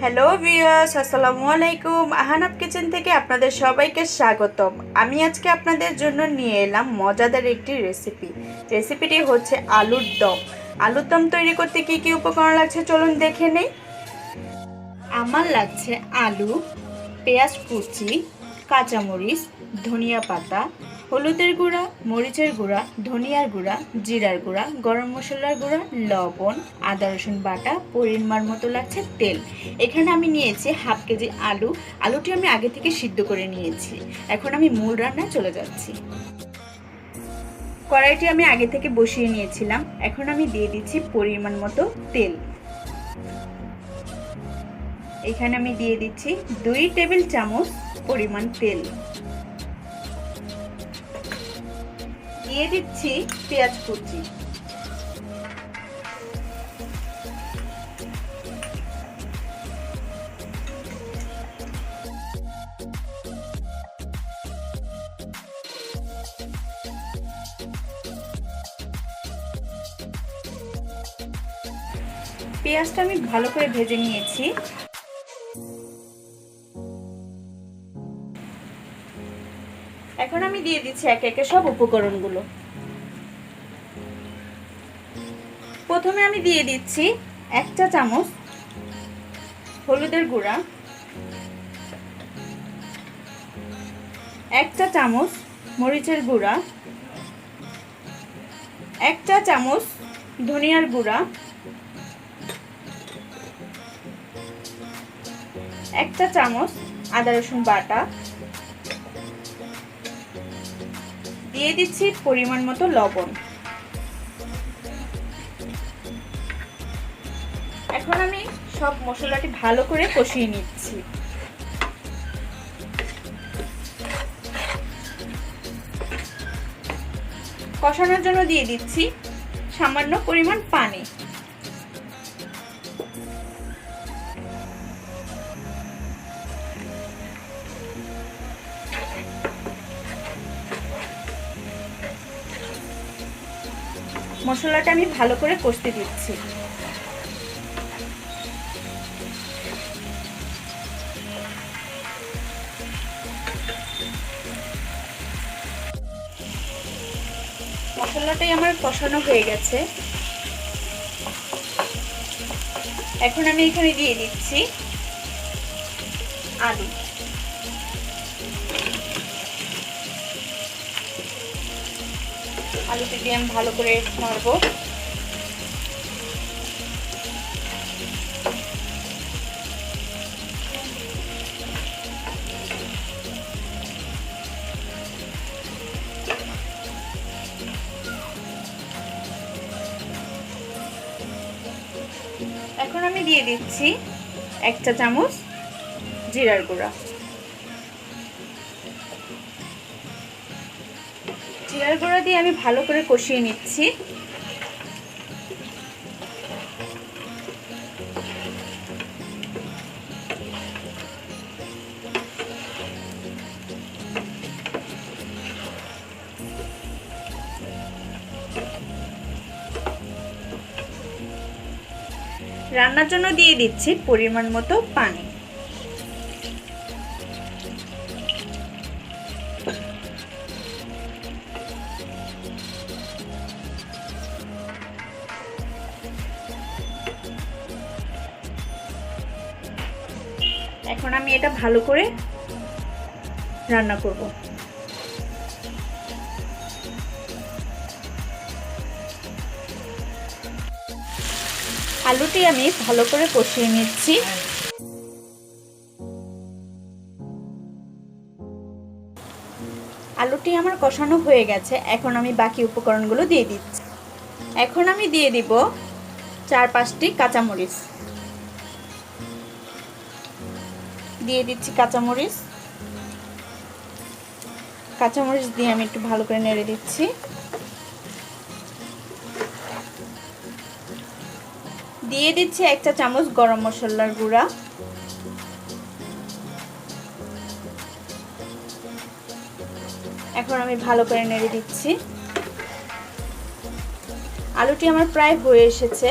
Hello viewers, আসসালামু আলাইকুম। আহানাব kitchen থেকে আপনাদের সবাইকে স্বাগতম। আমি আজকে আপনাদের জন্য নিয়ে এলাম মজাদার একটি রেসিপিটি হচ্ছে আলুর দম। আলুর দম তৈরি করতে কি কি উপকরণ লাগছে চলুন দেখে নেই। আমার লাগছে আলু, পেঁয়াজ কুচি, কাঁচামরিচ, ধনিয়া পাতা, হলুদের গুঁড়া, মরিচের গুঁড়া, ধনিয়ার গুঁড়া, জিরার গুঁড়া, গরম মশলার গুঁড়া, লবণ, আদা রসুন বাটা, পরিমাণ মতো লাগছে তেল। এখানে আমি নিয়েছি হাফ কেজি আলু। আলুটি আমি আগে থেকে সিদ্ধ করে নিয়েছি। এখন আমি মূল রান্নায় চলে যাচ্ছি। কড়াইটি আমি আগে থেকে বসিয়ে নিয়েছিলাম। এখন আমি দিয়ে দিচ্ছি পরিমাণ মতো তেল। এখানে আমি দিয়ে দিচ্ছি 2 টেবিল চামচ পরিমাণ তেল। দিয়ে দিচ্ছি পেঁয়াজ কুচি। পেঁয়াজটা আমি ভালো করে ভেজে নিয়েছি। এখন আমি দিয়ে দিচ্ছি একে একে সব উপকরণগুলো। প্রথমে আমি দিয়ে দিচ্ছি 1 চা চামচ হলুদের গুঁড়া, 1 চা চামচ মরিচের গুঁড়া, 1 চা চামচ ধনিয়ার গুঁড়া, 1 চা চামচ আদা রসুন বাটা, দিয়ে দিচ্ছি পরিমাণ মতো লবণ। এখন আমি সব মশলাটি ভালো করে কষিয়ে নিচ্ছি। কষানোর জন্য দিয়ে দিচ্ছি সামান্য পরিমাণ পানি। মশলাটা আমি ভালো করে কষতে দিচ্ছি। মশলাটাই আমার কষানো হয়ে গেছে। এখন আমি এখানে দিয়ে দিচ্ছি আলু। আলুটি দিয়ে আমি ভালো করে নাড়বো। এখন আমি দিয়ে দিচ্ছি 1 চা চামচ জিরার গুঁড়া। জিরার গুঁড়া দিয়ে আমি ভালো করে কষিয়ে নিচ্ছি। রান্নার জন্য দিয়ে দিচ্ছি পরিমাণ মতো পানি। এখন আমি এটা ভালো করে রান্না করব। আলুটি আমি ভালো করে কষিয়ে নিচ্ছি। আলুটি আমার কষানো হয়ে গেছে। এখন আমি বাকি উপকরণগুলো দিয়ে দিচ্ছি। এখন আমি দিয়ে দিব 4-5টি কাঁচামরিচ। দিয়ে দিচ্ছি কাঁচামরিচ। কাঁচামরিচ দিয়ে আমি একটু ভালো করে নেড়ে দিচ্ছি। দিয়ে দিচ্ছি 1 চা চামচ গরম মশলার গুঁড়া, এখন আমি ভালো করে নেড়ে দিচ্ছি। আলুটি আমার প্রায় হয়ে এসেছে।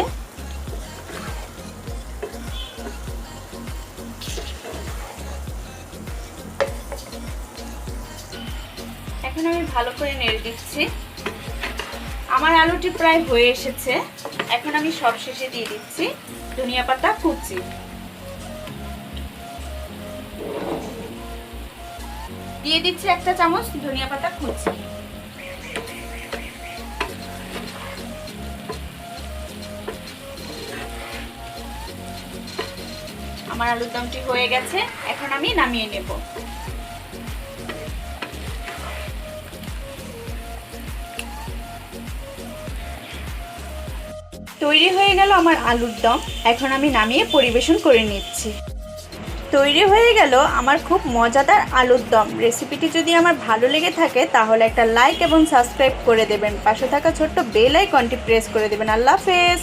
এখন আমি ভালো করে নেড়ে দিচ্ছি। আমার আলুটি প্রায় হয়ে এসেছে। এখন আমি সবশেষে দিয়ে দিচ্ছি ধনিয়া পাতা কুচি। দিয়ে দিচ্ছি 1 চামচ ধনিয়া পাতা কুচি। আমার আলুর দমটি হয়ে গেছে, এখন আমি নামিয়ে নেব। তৈরি হয়ে গেল আমার আলুর দম। এখন আমি নামিয়ে পরিবেশন করে নিচ্ছি। তৈরি হয়ে গেল আমার খুব মজাদার আলুর দম। রেসিপিটি যদি আমার ভালো লেগে থাকে তাহলে একটা লাইক এবং সাবস্ক্রাইব করে দেবেন। পাশে থাকা ছোট্ট বেল আইকনটি প্রেস করে দেবেন। আল্লাহ হাফেজ।